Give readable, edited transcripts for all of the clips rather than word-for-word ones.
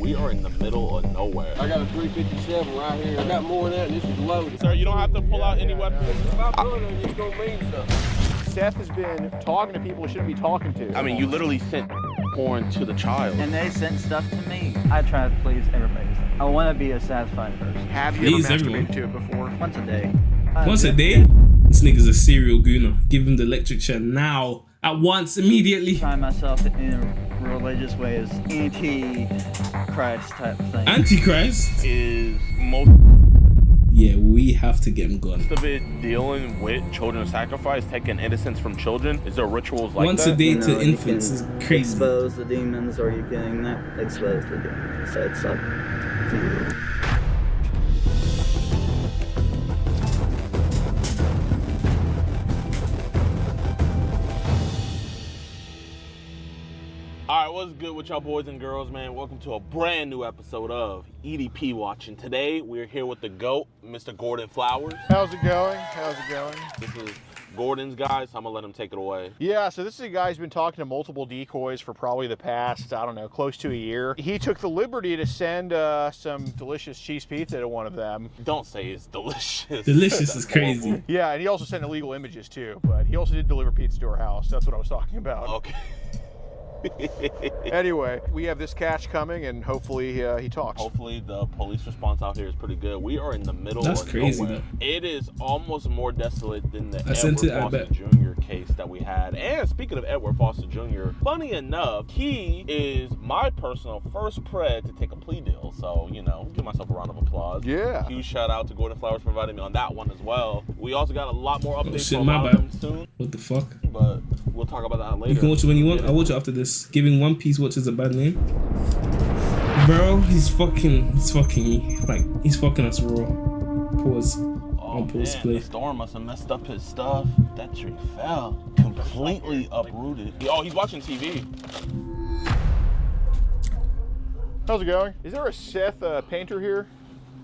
We are in the middle of nowhere. I got a 357 right here. I got more than that, and this is loaded. Sir, you don't have to pull out any weapons. If I pull it, it's gonna mean something. Seth has been talking to people he shouldn't be talking to. I mean, you literally sent porn to the child. And they sent stuff to me. I try to please everybody. I want to be a satisfied person. Have you ever masturbated to it before? Once a day. Once a day? This nigga's a serial gooner. Give him the electric chair now. At once, immediately. Find myself in a religious way as anti-Christ type thing. Antichrist? Is most Yeah, we have to get him gone. of it dealing with children's sacrifice, taking innocence from children? Is there rituals like Once that? a day You know, to you infants can is crazy. expose the demons, or you can not expose the demons. So it's up to you. Alright, what's good with y'all boys and girls, man? Welcome to a brand new episode of EDP Watching. Today, we're here with the GOAT, Mr. Gordon Flowers. How's it going? How's it going? This is Gordon's guy, so I'm gonna let him take it away. Yeah, so this is a guy who's been talking to multiple decoys for probably the past, I don't know, close to a year. He took the liberty to send some delicious cheese pizza to one of them. Don't say it's delicious. Delicious is That's crazy. horrible. Yeah, and he also sent illegal images too, but he also did deliver pizza to our house. That's what I was talking about. Okay. Anyway, we have this catch coming, and hopefully he talks. Hopefully the police response out here is pretty good. We are in the middle That's of crazy, nowhere. though. It is almost more desolate than the I sent Edward it, I Foster bet. Jr. case that we had. And speaking of Edward Foster Jr., funny enough, he is my personal first pred to take a plea deal. So, you know, give myself a round of applause. Yeah. Huge shout out to Gordon Flowers for providing me on that one as well. We also got a lot more updates shit, from my bad. him soon, What the fuck? but we'll talk about that later. You can watch it when you want. I'll watch it after this. Giving One Piece Watch is a bad name. Bro, he's fucking me. Like, he's fucking us raw. Pause. Oh On pause man, play. the storm must have messed up his stuff. That tree fell. Completely uprooted. Oh, he's watching TV. How's it going? Is there a Seth painter here?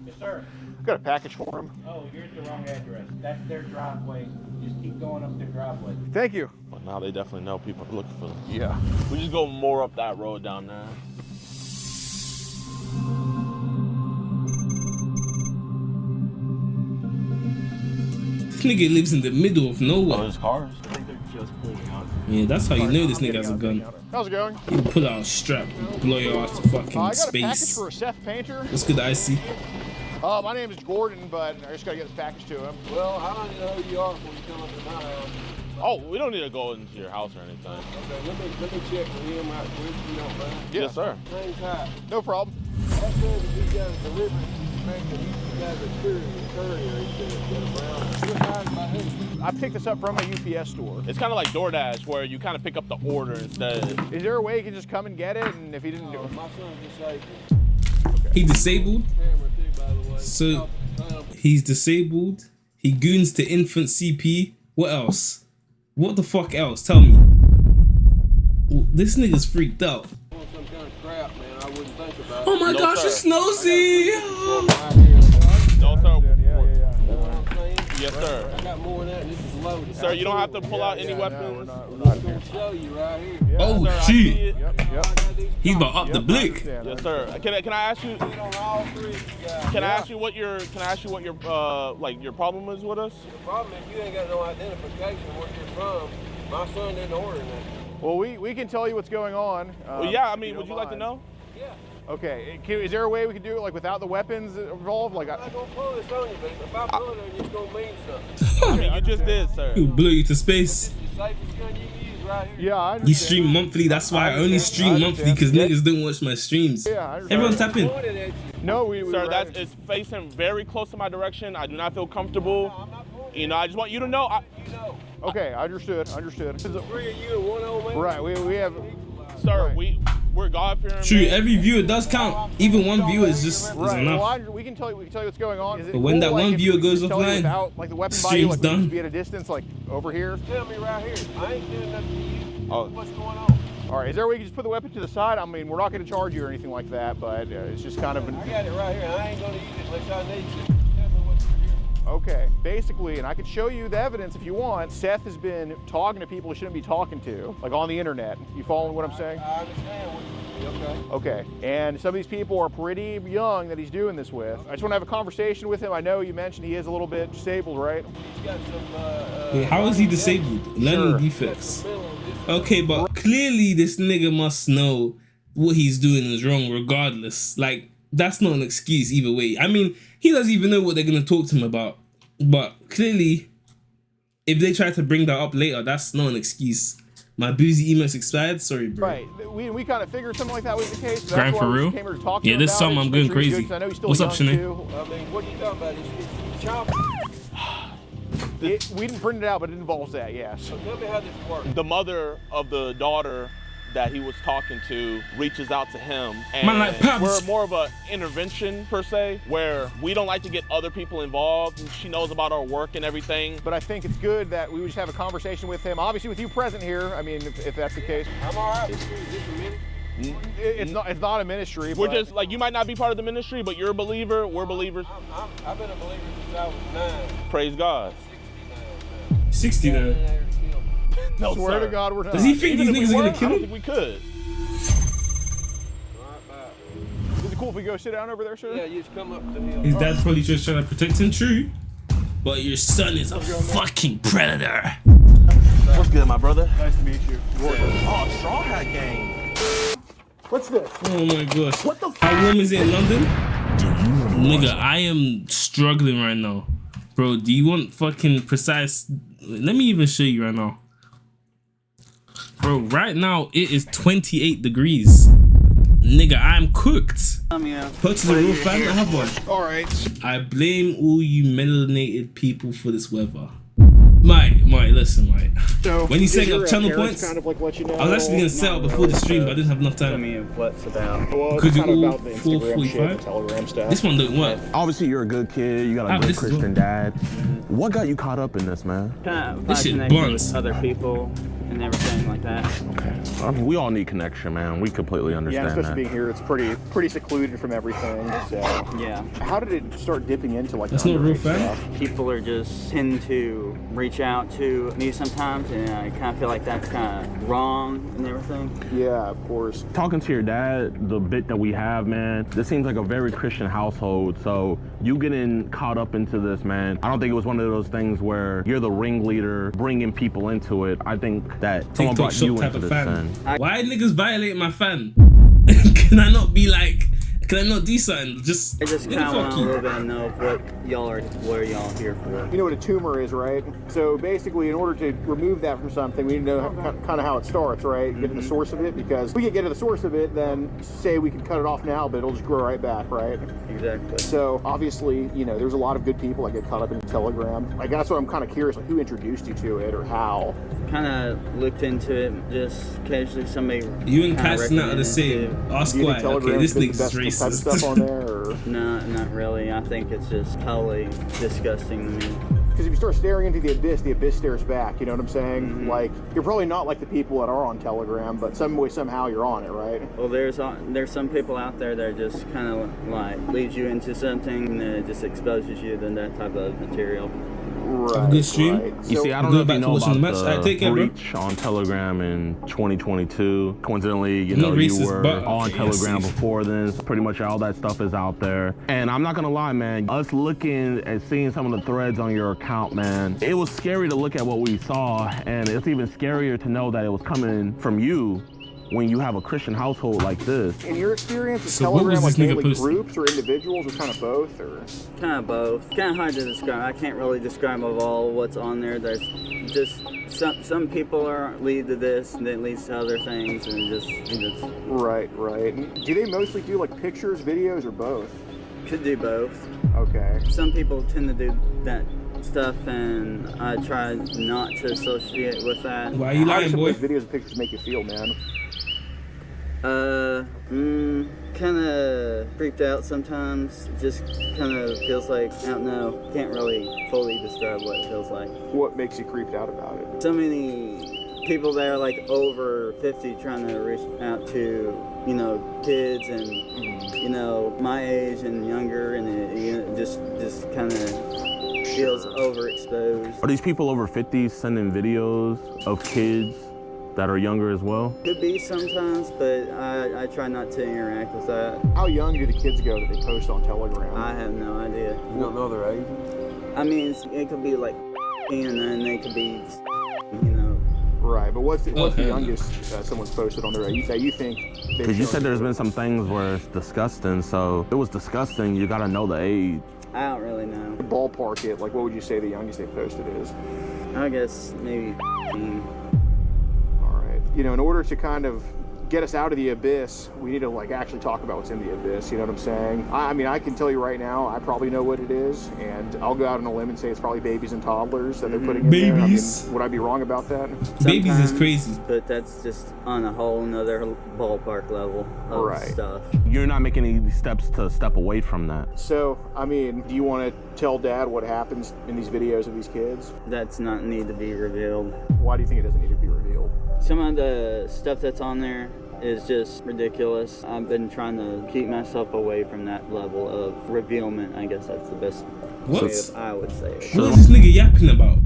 Yes, sir. I've got a package for him. Oh, you're at the wrong address. That's their driveway. Just keep going up their driveway. Thank you. But now they definitely know people are looking for them. Yeah. We just go more up that road down there. This nigga lives in the middle of Oh, nowhere. there's cars. I think they're just pulling out. Yeah, that's how you know this nigga has a gun. How's it going? You pull out a strap, blow your ass to I fucking got a package space. for a Seth painter. What's good, Icy? My name is Gordon, but I just gotta get this package to him. Well, I don't know who you are before you come up to my house. Oh, we don't need to go into your house or anything. Okay, let me check with him right quick, if you don't mind. Yeah. Yes, sir. Hang tight. No problem. I said that you guys delivered, man, that you guys are courier, he said, get around. You're hired by who? I picked this up from a UPS store. It's kind of like DoorDash where you kind of pick up the order instead. Is there a way you can just come and get it? And if he didn't do Oh, it, my son's disabled. He disabled, Camera too, by the way. so he's disabled. He goons to infant CP. What else? What the fuck else? Tell me. This nigga's freaked out. Want some kind of crap, man, I wouldn't think about it. Oh my No, gosh, sir. it's nosy. Right here. No, sir. yeah. You know what I'm saying? Yes, sir. I got more than that, and this is loaded. Sir, you don't have to pull out any weapons. we're not I'm here. gonna show you right here. Oh Sir, I see shit. it. Yep. I got these He's about cops up the blick. Yes, sir. Can I ask you? on all three of you guys. Can I ask you what your like your problem is with us? The problem is you ain't got no identification of where you're from. My son didn't order that. Well, we can tell you what's going on. Well, yeah, I if mean, you would you don't like to mind. know? Yeah. Okay. Is there a way we can do it like without the weapons involved? Like, I'm not gonna pull this on you, but if I pull it on you, it's gonna mean something. I mean, you just did, sir. He'll blow you to This space. is the safest gun you can use right here. yeah, I You understand. stream monthly. That's why I only understand. stream I monthly because understand. niggas don't watch my streams. Yeah, I understand. Everyone tap in. Pointed at you. No, we Sir, were that's it's facing very close to my direction. I do not feel comfortable. I'm not pointing. You know, I just want you to know. You know. Okay, understood. This is a- Three of you and one old man. right. We have. Sir, Right. we're God-fearing. True, men. every viewer does count. Even one viewer is just is Right. enough. Well, we can tell you what's going on. Is it But when cool, that like, one if viewer we goes just tell you offline, without, like the weapon by you, stream's like we done. just be at a distance, like over here. Tell me right here. I ain't doing nothing to you. Oh. What's going on? All right. Is there a way you can just put the weapon to the side? I mean, we're not going to charge you or anything like that, but it's just kind of an. I got it right here. I ain't gonna use it unless I need to. Tell me what you're here. Okay, basically, and I could show you the evidence if you want. Seth has been talking to people he shouldn't be talking to, like on the internet. You following what I'm saying? I understand what you're doing. Okay. And some of these people are pretty young that he's doing this with. I just want to have a conversation with him. I know you mentioned he is a little bit disabled, right? He's got some, Wait, how is he disabled? Learning defects. Okay, but clearly this nigga must know what he's doing is wrong regardless. Like, that's not an excuse either way. I mean, he doesn't even know what they're going to talk to him about. But clearly, if they try to bring that up later, that's not an excuse. My boozy emotes expired? Sorry, bro. Right. We kind of figured something like that was the case. So Grind that's why for we real? came here to talk to Yeah, him this about summer it, I'm just going make sure he's crazy. good, 'cause I know he's still What's up, young, Shanae? too. I mean, what are you talking about? He's chopping. We didn't print it out, but it involves that, yes. So tell me how this works. The mother of the daughter that he was talking to reaches out to him, and Man, like, Pops. we're more of an intervention per se, where we don't like to get other people involved. And she knows about our work and everything. But I think it's good that we would just have a conversation with him. Obviously, with you present here, I mean, if that's the case. I'm all right. Is this a minute? It's not a ministry. We're but just like, you might not be part of the ministry, but you're a believer. We're believers. I've been a believer since I was 9. Praise God. 69. No, swear sir. to God, we're not. Does he think Even these if niggas we are were, gonna I kill don't him? think we could. Is it cool if we go sit down over there, sir? Yeah, you just come up to the hill. His dad's probably just trying to protect him, true. But your son is a fucking predator. What's good, my brother? Nice to meet you. Oh, Straw Hat Gang. What's this? Oh my gosh. What the How warm is it in London? Nigga, I am struggling right now. Bro, do you want fucking precise? Let me even show you right now. Bro, right now it is 28 degrees. Nigga, I'm cooked. Purchase a real fan, I have one. All right. I blame all you melanated people for this weather. Mate, listen, mate. So, When you is setting your up channel parents points, kind of like let you know? I was actually gonna set up before the stream, but I didn't have enough Tell time. me what's about. Well, it's Could you kind of all about the Instagram shit, 4:45? the Telegram stuff. This one don't work. Obviously, you're a good kid. You got Ah, a good this is Christian dad. What got you caught up in this, man? Kind of This shit connecting buns. with other people and everything like that. Okay. I mean, we all need connection, man. We completely Yeah, understand especially that. being here, it's pretty secluded from everything. So, Yeah. how did it start dipping into like? That's the not real underage fan? stuff? People are just tend to reach out to me sometimes, and I kind of feel like that's kind of wrong and everything. Yeah, of course. Talking to your dad, the bit that we have, man, this seems like a very Christian household. So you getting caught up into this, man, I don't think it was one of those things where you're the ringleader bringing people into it. I think that someone TikTok brought shop you type into of this fan. sin. Why niggas violate my fan? Can I not be like, can I not do something? Just, I just nigga, kind of want fuck a you. little bit to know what are y'all here for. You know what a tumor is, right? So basically, in order to remove that from something, we need to know kind of how it starts, right? Get to the source of it, because if we can get to the source of it, then say we can cut it off now, but it'll just grow right back, right? Exactly. So obviously, you know, there's a lot of good people that get caught up in the Telegram. Like, that's what I'm kind of curious, like, who introduced you to it or how? Kind of looked into it, just casually somebody. You and kinda Tyson out of the recommended same. it. Ask Do you why. think Okay, Telegram's this got the nigga's best type of stuff racist. on there, or? No, not really. I think it's just totally disgusting to me. Because if you start staring into the abyss stares back, you know what I'm saying? Mm-hmm. Like, you're probably not like the people that are on Telegram, but some way, somehow you're on it, right? Well, there's some people out there that just kind of like leads you into something that just exposes you to that type of material. Right. a good stream. Right. You So- see, I don't Go know if back you to know watching about the match. Alright, take care, bro. breach on Telegram in 2022. Coincidentally, you I'm know, not you racist, were but on okay, Telegram yes. before then. So pretty much all that stuff is out there. And I'm not gonna lie, man, us looking at seeing some of the threads on your account, man, it was scary to look at what we saw. And it's even scarier to know that it was coming from you when you have a Christian household like this. In your experience, is So what Telegram was like this nigga mainly posting? groups or individuals or kind of both? Or Kind of both. Kind of hard to describe. I can't really describe of all what's on there. There's just some people are lead to this, and then leads to other things, and just right. Do they mostly do like pictures, videos, or both? could do both. Okay. Some people tend to do that stuff, and I try not to associate with that. Why are you How lying, do some boy? of those videos and pictures make you feel, man? Kind of creeped out sometimes. Just kind of feels like, I don't know, can't really fully describe what it feels like. What makes you creeped out about it? So many people that are like over 50 trying to reach out to, you know, kids and, you know, my age and younger, and it just kind of feels overexposed. Are these people over 50 sending videos of kids that are younger as well? Could be sometimes, but I try not to interact with that. How young do the kids go that they post on Telegram? I have no idea. You don't know their ages? I mean, it could be like, and then they could be, you know. Right, but what's the youngest someone's posted on there that you think? Because you said there's been some things where it's disgusting, so if it was disgusting, you gotta know the age. I don't really know. Ballpark it, like what would you say the youngest they posted is? I guess maybe 15. All right. You know, in order to kind of get us out of the abyss, we need to like actually talk about what's in the abyss, you know what I'm saying? I mean, I can tell you right now, I probably know what it is, and I'll go out on a limb and say it's probably babies and toddlers that they're putting in there. I mean, would I be wrong about that? Babies is crazy. But that's just on a whole nother ballpark level of stuff. You're not making any steps to step away from that. So, I mean, do you want to tell Dad what happens in these videos of these kids? That's not need to be revealed. Why do you think it doesn't need to be revealed? Some of the stuff that's on there is just ridiculous. I've been trying to keep myself away from that level of revealment. I guess that's the best way I would say it. What is this nigga yapping about?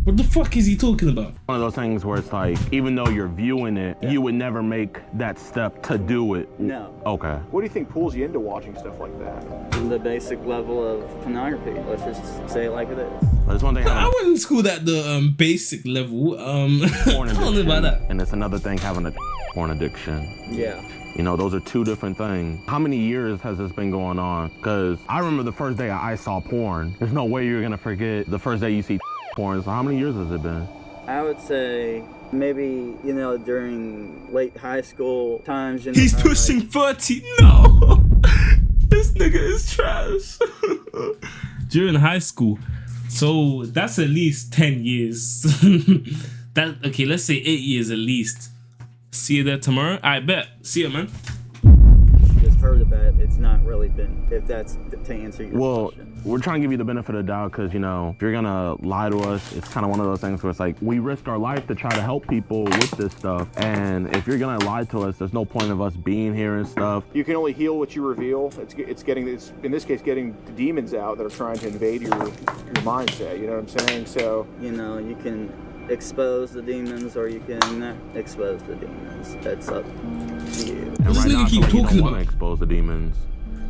What the fuck is he talking about? One of those things where it's like, even though you're viewing it, you would never make that step to do it. No. Okay. What do you think pulls you into watching stuff like that? The basic level of pornography. Let's just say it like it is. There's one thing I wouldn't school that the basic level. porn I don't know about that. And it's another thing having a porn addiction. Yeah. You know, those are two different things. How many years has this been going on? Because I remember the first day I saw porn. There's no way you're gonna forget the first day you see porn. So how many years has it been? I would say maybe, you know, during late high school times. You know, He's pushing 30. No! This nigga is trash. During high school. So that's at least 10 years. Okay, let's say 8 years at least. See you there tomorrow? I bet. See you, man. Just heard about it. It's not really been, if that's to answer your question. We're trying to give you the benefit of the doubt because, you know, if you're gonna lie to us, it's kind of one of those things where it's like, we risk our life to try to help people with this stuff. And if you're gonna lie to us, there's no point of us being here and stuff. You can only heal what you reveal. It's getting, in this case, getting the demons out that are trying to invade your mindset, you know what I'm saying? So, you know, you can expose the demons or you can not expose the demons. That's up to you. And This right now, nigga I keep feel like you talking don't want about- to expose the demons,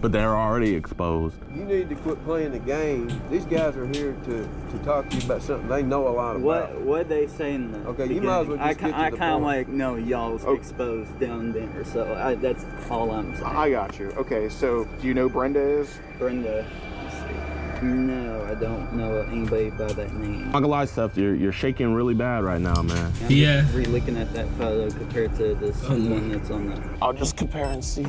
but they're already exposed. You need to quit playing the game. These guys are here to talk to you about something they know a lot about. What they say in the Okay, you beginning. might as well just get to I the kind of point. like know y'all's exposed down there, so that's all I'm saying. I got you. Okay, so do you know Brenda is? Brenda, let's see. No, I don't know anybody by that name. I'm not gonna lie, Steph, you're shaking really bad right now, man. I'm Yeah. just re-looking at that photo compared to this one that's on the. I'll just compare and see.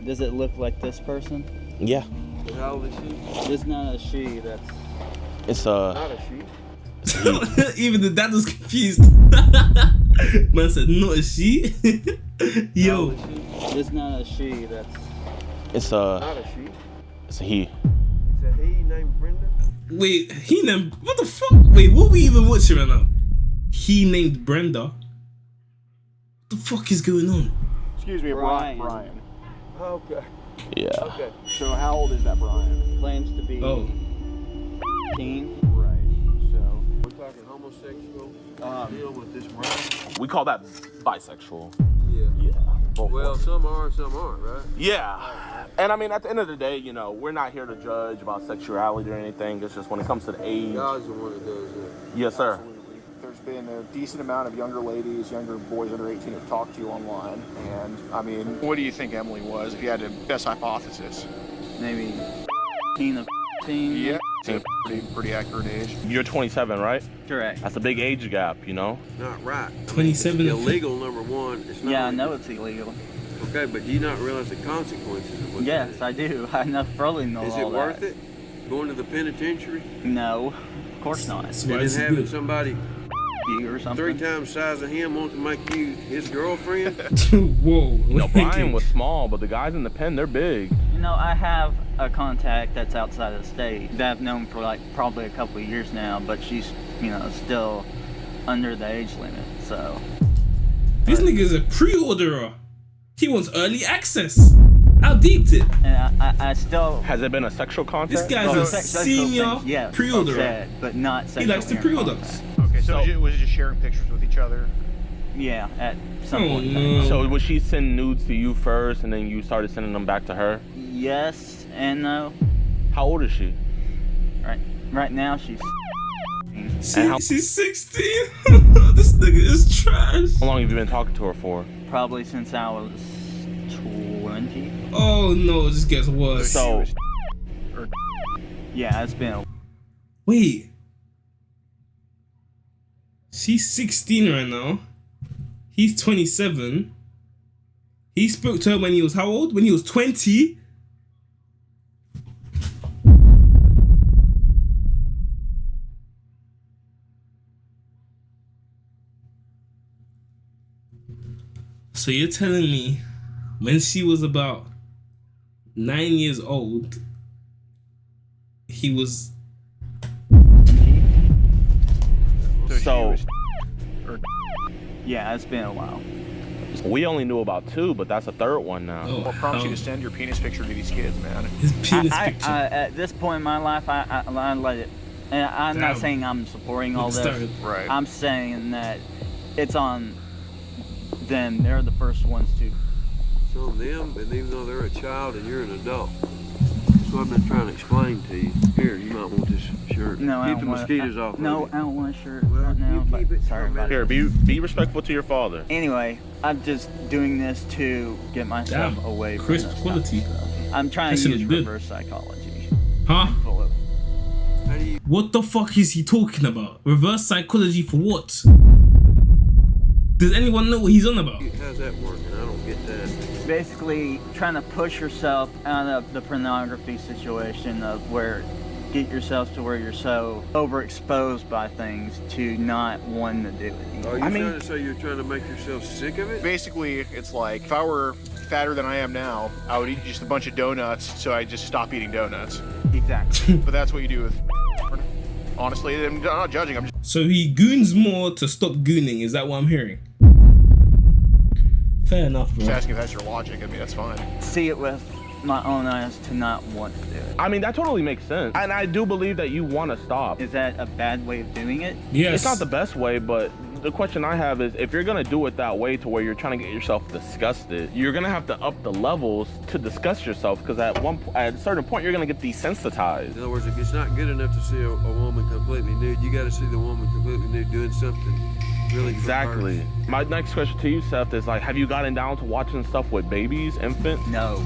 Does it look like this person? Yeah. How old is she? It's not a she. That's It's Not a she. Even the dad was confused. Man said, not a she. Yo. it's not a she. That's it's Not a she. it's a he. It's a he named Brenda. Wait, he named. What the fuck? Wait, what we even watching right now? He named Brenda. What the fuck is going on? Excuse me, Brian. Brian. Okay. Yeah. Okay. So how old is that Brian? claims to be Oh. 15. Right. So We're talking homosexual. Deal with this Brian. We call that bisexual. Yeah. Yeah. Both Well, ways. some are, some aren't, right? Yeah. And I mean, at the end of the day, you know, we're not here to judge about sexuality or anything. It's just when it comes to the age. God's the one that does that. Yes, sir. absolutely. There's been a decent amount of younger ladies, younger boys under 18 who've talked to you online. And I mean, what do you think Emily was if you had a best hypothesis? Maybe 15 of 15. Yeah. It's a pretty accurate age. You're 27, right? Correct. That's a big age gap, you know? Not right. 27 It's and illegal, number one. It's not Yeah, I legal. know it's illegal. Okay, but do you not realize the consequences of what that Yes, is? I do. I know, probably know Is all it worth that. it? Going to the penitentiary? No, of course not. That's And why then it's having good. somebody You or something. 3 times the size of him want to make you his girlfriend? Whoa. No, Brian was small, but the guys in the pen, they're big. You know, I have a contact that's outside of the state that I've known for like probably a couple of years now, but she's, you know, still under the age limit, so. This nigga is a pre-orderer. He wants early access. How deep it? And I still. Has it been a sexual contact? This guy's Oh, a sexual senior things, yes, pre-orderer. said, but not He sexual likes to pre-order. contact. Okay, so was it just sharing pictures with each other? Yeah, at some Oh, point in no. time. So would she send nudes to you first, and then you started sending them back to her? Yes and no. How old is she? Right now she's. She's 16. This nigga is trash. How long have you been talking to her for? Probably since I was 20. Oh no, it just gets worse. So, Yeah, it's been a Wait. She's 16 right now. He's 27. He spoke to her when he was how old? When he was 20? So you're telling me when she was about 9 years old, he was... so Yeah, it's been a while. we only knew about 2, but that's a 3rd one now. Oh, What prompts you to send your penis picture to these kids, man? his penis I, picture. at this point in my life, I let it. And I'm not Damn. saying I'm supporting all this. Started. Right. I'm saying that it's on them. They're the first ones to. It's on them, and even though they're a child and you're an adult. That's what I've been trying to explain to you. Here, you might want this shirt. No, I Keep don't the want. mosquitoes off. No, of I don't want a shirt Well, right now. you But keep it sorry about Here, it. be respectful to your father. Anyway, I'm just doing this to get myself Damn, away from crisp this quality. stuff. I'm trying That to shit use is good. reverse psychology. Huh? Full of- How do you? What the fuck is he talking about? Reverse psychology for what? Does anyone know what he's on about? How's that working? I don't get that. Basically, trying to push yourself out of the pornography situation of where get yourself to where you're so overexposed by things to not wanting to do it. Are you I mean- trying to say you're trying to make yourself sick of it? Basically, it's like if I were fatter than I am now, I would eat just a bunch of donuts, so I just stop eating donuts. Exactly. But that's what you do with. Honestly, I'm not judging. I'm just So he goons more to stop gooning. Is that what I'm hearing? Fair enough, bro. asking if that's your logic. I mean, that's fine. See it with my own eyes to not want to do it. I mean, that totally makes sense. And I do believe that you want to stop. Is that a bad way of doing it? Yes. It's not the best way, but the question I have is if you're gonna do it that way to where you're trying to get yourself disgusted, you're gonna have to up the levels to disgust yourself because at a certain point you're gonna get desensitized. In other words, if it's not good enough to see a woman completely nude, you got to see the woman completely nude doing something really. Exactly. My next question to you, Seth, is like, have you gotten down to watching stuff with babies, infants? No.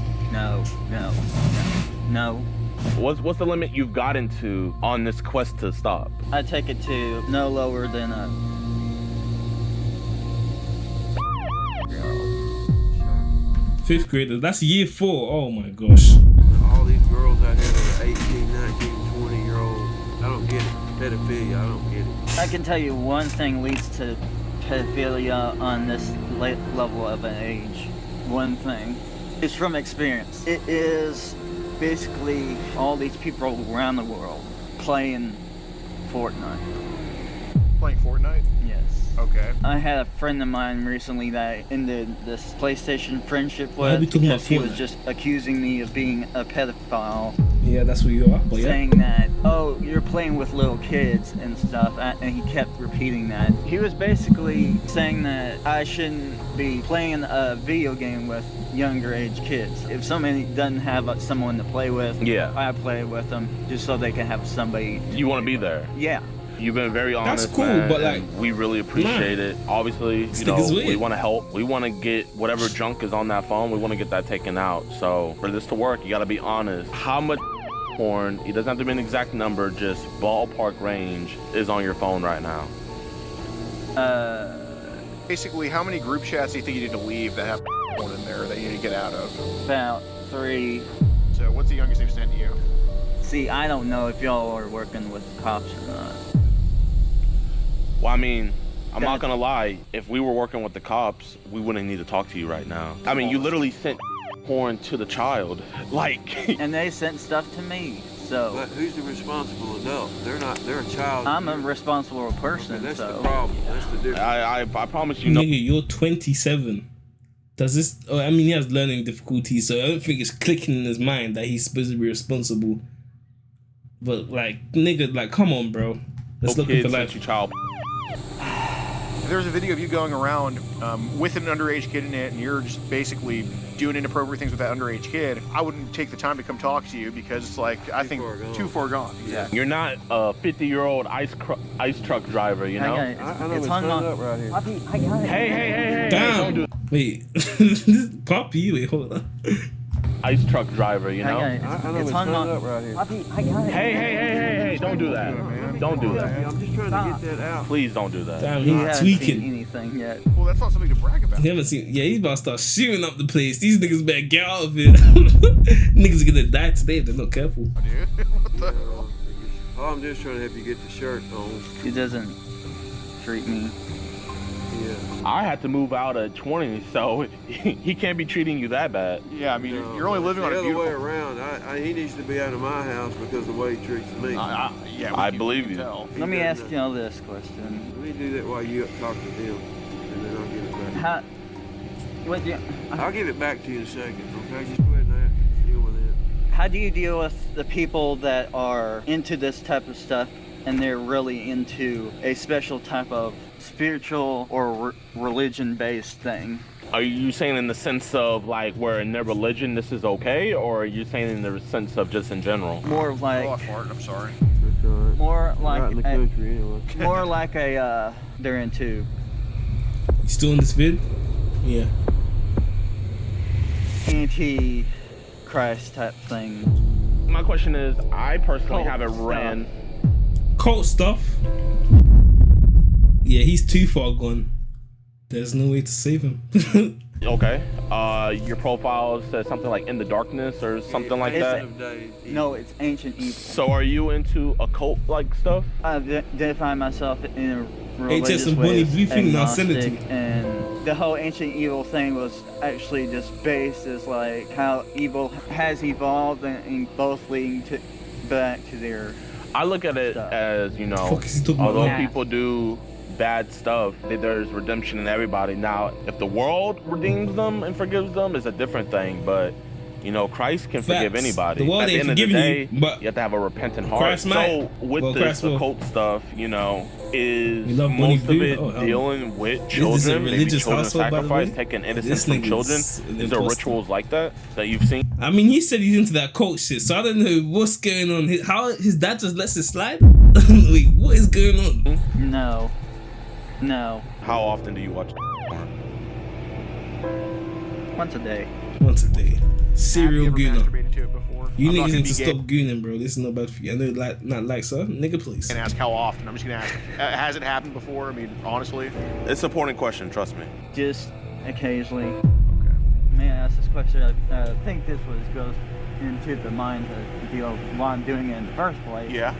What's the limit you've gotten to on this quest to stop? I take it to no lower than a. 5th graders. That's year 4. Oh my gosh. All these girls out here that are 18, 19, 20-year-olds, I don't get it. Pedophilia, I don't get it. I can tell you one thing leads to pedophilia on this late level of an age. One thing. It's from experience. It is basically all these people around the world playing Fortnite. Playing Fortnite? Yes. Okay. I had a friend of mine recently that I ended this PlayStation friendship Why are we with talking because about he was Fortnite? just accusing me of being a pedophile, Yeah, that's what you are. But yeah. saying that, oh, you're playing with little kids and stuff, and he kept repeating that. He was basically saying that I shouldn't be playing a video game with younger age kids. If somebody doesn't have someone to play with, Yeah. I play with them just so they can have somebody. You want to be there. Yeah. You've been very honest. That's cool, man, but, and like, we really appreciate nah. it. Obviously, you Stick know, is weird. we want to help. We want to get whatever junk is on that phone. We want to get that taken out. So for this to work, you got to be honest. How much porn? It doesn't have to be an exact number. Just ballpark range is on your phone right now. Basically, how many group chats do you think you need to leave that have porn in there that you need to get out of? About 3. So, what's the youngest they've sent to you? See, I don't know if y'all are working with cops or not. Well, I mean, I'm not gonna lie. If we were working with the cops, we wouldn't need to talk to you right now. I mean, you literally sent porn to the child. Like, And they sent stuff to me, so But who's the responsible adult? They're a child. I'm a responsible person. Okay, that's so the problem. That's the difference. I promise you, no. Nigga, you're 27. Does this? Oh, I mean, he has learning difficulties, so I don't think it's clicking in his mind that he's supposed to be responsible. But like, nigga, like, come on, bro. Let's look kids for sent life. you child. And there's a video of you going around with an underage kid in it, and you're just basically doing inappropriate things with that underage kid, I wouldn't take the time to come talk to you because it's like, I think, too far gone. Exactly. You're not a 50-year-old ice truck driver, you know? I know it's hung up right here. Hey. Damn. Don't do Wait, Poppy, wait, hold on. ice truck driver, you know? I know it's hung up right here. Hey, don't do that. Don't do that. I'm just trying to get that out. Please don't do that. Damn, He hasn't he's seen tweaking. anything yet. Well, that's not something to brag about. You haven't seen, yeah, he's about to start shooting up the place. These niggas better get out of it. Niggas are gonna die today if they're not careful. Dude, what the hell? Oh, I'm just trying to help you get the shirt on. He doesn't treat me. Yeah. I had to move out at 20, so he can't be treating you that bad. Yeah, I mean, No, you're only living on the a other way beautiful... around. He needs to be out of my house because of the way he treats me. Yeah, I we believe can you. tell. Let me ask y'all this question. Let me do that while you talk to him, and then I'll give it back. How? What do you? I'll give it back to you in a second, okay? Just go ahead and deal with it. How do you deal with the people that are into this type of stuff and they're really into a special type of spiritual or religion-based thing? Are you saying in the sense of like where in their religion this is okay, or are you saying in the sense of just in general? More like, Oh, I farted, I'm sorry. That's all right. more like, Right in the country anyway. more like a they're into You still in this vid? Yeah. anti-Christ type thing. My question is, I personally Cult haven't stuff. ran. Cult stuff. Yeah, he's too far gone. There's no way to save him. Okay. Your profile says something like "in the darkness" or something like Is that. it? No, it's ancient evil. So are you into occult like stuff? I identify myself in a Hey, religious Jason, way Bonnie, as briefing, now send it to agnostic, and the whole ancient evil thing was actually just based as like how evil has evolved and both leading to back to their. I look at it Stuff. as, you know, Fuck is he talking about? although Yeah. people do bad stuff, there's redemption in everybody. Now, if the world redeems them and forgives them, it's a different thing. But, you know, Christ can forgive Facts. anybody. The world At the ain't end of the forgiving day, you, but you have to have a repentant heart. Christ might. So with Well, this Christ will. occult stuff, you know, is You love Bonnie most of Blue? it Oh, hell. dealing with Is this a children, maybe religious children household, by the sacrifice, way? taking This innocence from nigga's children? an Is there imposter. rituals like that you've seen? I mean, he said he's into that cult shit, so I don't know what's going on. How his dad just lets it slide? Wait, what is going on? No, How often do you watch porn? once a day. Once a day. Serial Have you ever gooner. masturbated to it before? You I'm not niggas gonna need be to gay stop gooning, bro. This is not bad for you. I know, like, not like, sir. Nigga, please. and ask how often. I'm just gonna ask. Has it happened before? I mean, honestly. It's an important question, trust me. Just occasionally. Okay. May I ask this question? I think this goes into the mind of the deal of why I'm doing it in the first place. Yeah.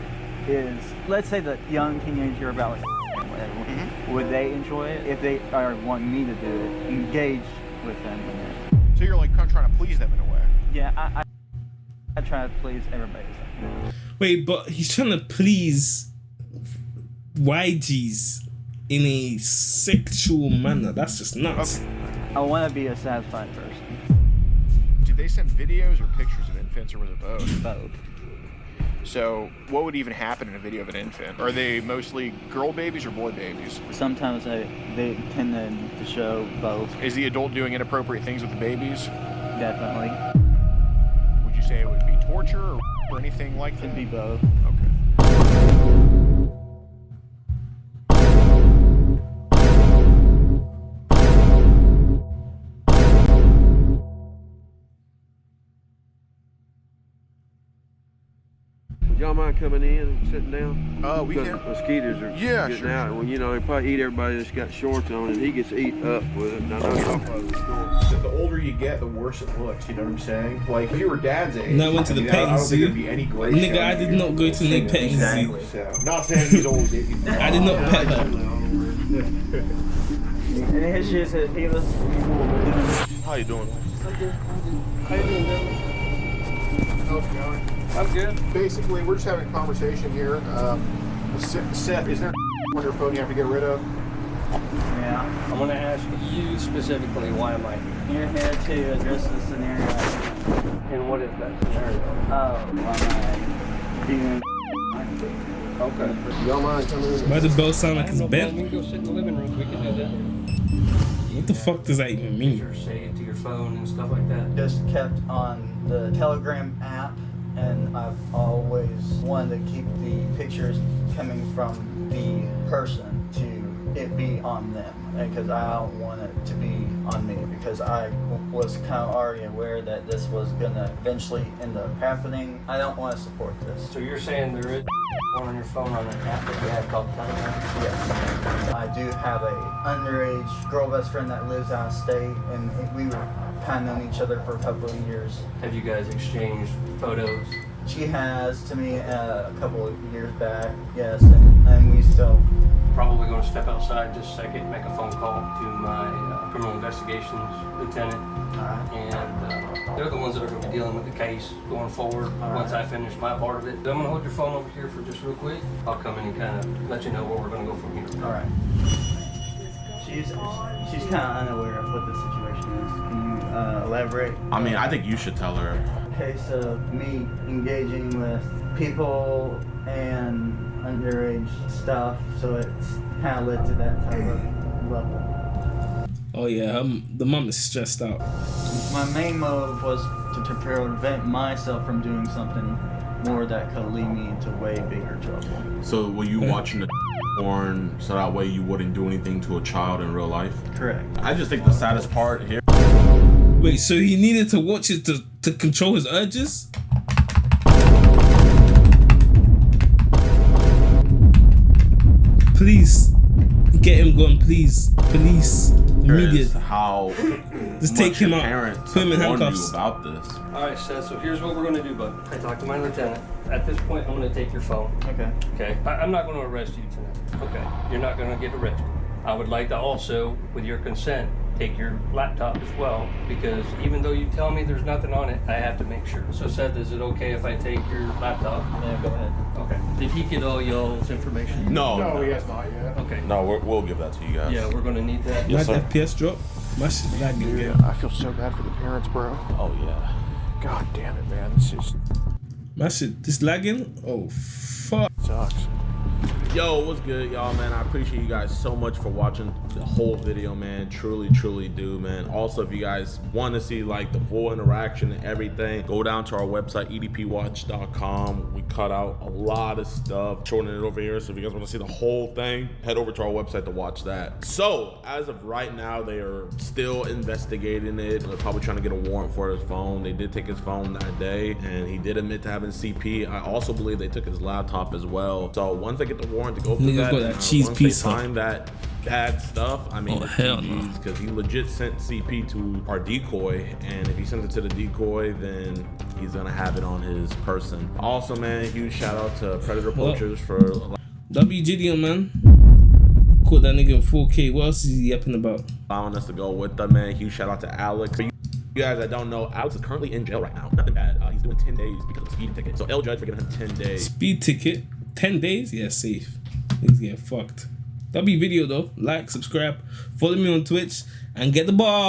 Is let's say the young teenager about like whatever, would they enjoy it if they are wanting me to do it? Engage with them in it. So you're like kind of trying to please them in a way. Yeah, I try to please everybody. Wait, but he's trying to please YGs in a sexual manner. That's just nuts. Okay. I want to be a satisfied person. Did they send videos or pictures of infants, or was it both? Both. So what would even happen in a video of an infant? Are they mostly girl babies or boy babies? Sometimes they tend to show both. Is the adult doing inappropriate things with the babies? Definitely. Would you say it would be torture or anything like that? Could be both. Okay. Would y'all mind coming in and sitting down? We Because can. mosquitoes are Yeah, getting sure. out. Well, you know, they probably eat everybody that's got shorts on, and he gets eat up with it. Now, that's all part of the story. The older you get, the worse it looks. You know what I'm saying? Like if you were dad's age, No, I went to the I petting don't think zoo. it'd be any great. Nigga, I did not go to no petting zoo. Exactly. So, not saying he's old. I did not pet her. And his shit said he was. How you doing? How you doing, Dylan? How's it going? I'm good. Basically, we're just having a conversation here. Seth, is there on your phone you have to get rid of? Yeah. I'm gonna ask you specifically, why am I here? You're here to address the scenario. And what is that scenario? Oh, why am I being Okay. Y'all mind coming in? Why the bell sound like it's We bent? can go sit in the living room. We can do that. What the fuck does that even mean? Say it to your phone and stuff like that. Just kept on the Telegram app, and I've always wanted to keep the pictures coming from the person to it be on them, because I don't want it to be on me, because I was kind of already aware that this was gonna eventually end up happening. I don't want to support this. So you're saying there is one on your phone on an app that you have called Telegram? Yes. I do have a underage girl best friend that lives out of state, and we were kind of known each other for a couple of years. Have you guys exchanged photos? She has to me a couple of years back, yes, and we still. Probably going to step outside just a second, make a phone call to my criminal investigations lieutenant. And they're the ones that are going to be dealing with the case going forward once I finish my part of it. I'm going to hold your phone over here for just real quick. I'll come in and kind of let you know where we're going to go from here. All right. She's kind of unaware of what the situation is. Can you elaborate? I mean, I think you should tell her. Case of me engaging with people and underage stuff, so it's kind of led to that type of level. Oh yeah, the mom is stressed out. My main motive was to prevent myself from doing something more that could lead me into way bigger trouble. So were you watching the porn so that way you wouldn't do anything to a child in real life? Correct. I just think the saddest part here. Wait, so he needed to watch it to control his urges? Please, get him gone, please. Police. Immediate. How Just take him out. Parents Put him in warned you handcuffs. about this. All right, Seth, so here's what we're going to do, bud. I talked to my lieutenant. At this point, I'm going to take your phone. Okay. Okay? I'm not going to arrest you tonight. Okay? You're not going to get arrested. I would like to also, with your consent, take your laptop as well, because even though you tell me there's nothing on it, I have to make sure. So Seth, is it okay if I take your laptop? Yeah, go ahead. Okay. Did he get all y'all's information? No, he has not yet. Okay. no, we'll give that to you guys. Yeah, we're going to need that. Yes, Like sir. FPS drop? My shit lagging again. I feel so bad for the parents, bro. Oh yeah. God damn it, man. This just My shit this lagging? Oh fuck. sucks. Yo, what's good, y'all, man? I appreciate you guys so much for watching the whole video, man. Truly do, man. Also, if you guys want to see like the full interaction and everything, go down to our website, edpwatch.com. We cut out a lot of stuff, shortening it over here. So if you guys want to see the whole thing, head over to our website to watch that. So as of right now, they are still investigating it. They're probably trying to get a warrant for his phone. They did take his phone that day, and he did admit to having CP. I also believe they took his laptop as well. So once they get the warrant to go through Niggas that, got that cheese once pizza. they find that bad stuff, I mean, Oh, hell no. because he legit sent CP to our decoy, and if he sends it to the decoy, then he's gonna have it on his person. Also, man, huge shout out to Predator Poachers for W Jidion, man. Caught that nigga in 4K. What else is he yapping about? allowing us to go with them, man. Huge shout out to Alex. For you guys that don't know, Alex is currently in jail right now. Nothing bad. He's doing 10 days because of a speeding ticket. So L Judge for giving him 10 days. Speed ticket. 10 days? Yeah, safe. Niggas getting fucked. W video though. Like, subscribe, follow me on Twitch, and get the ball.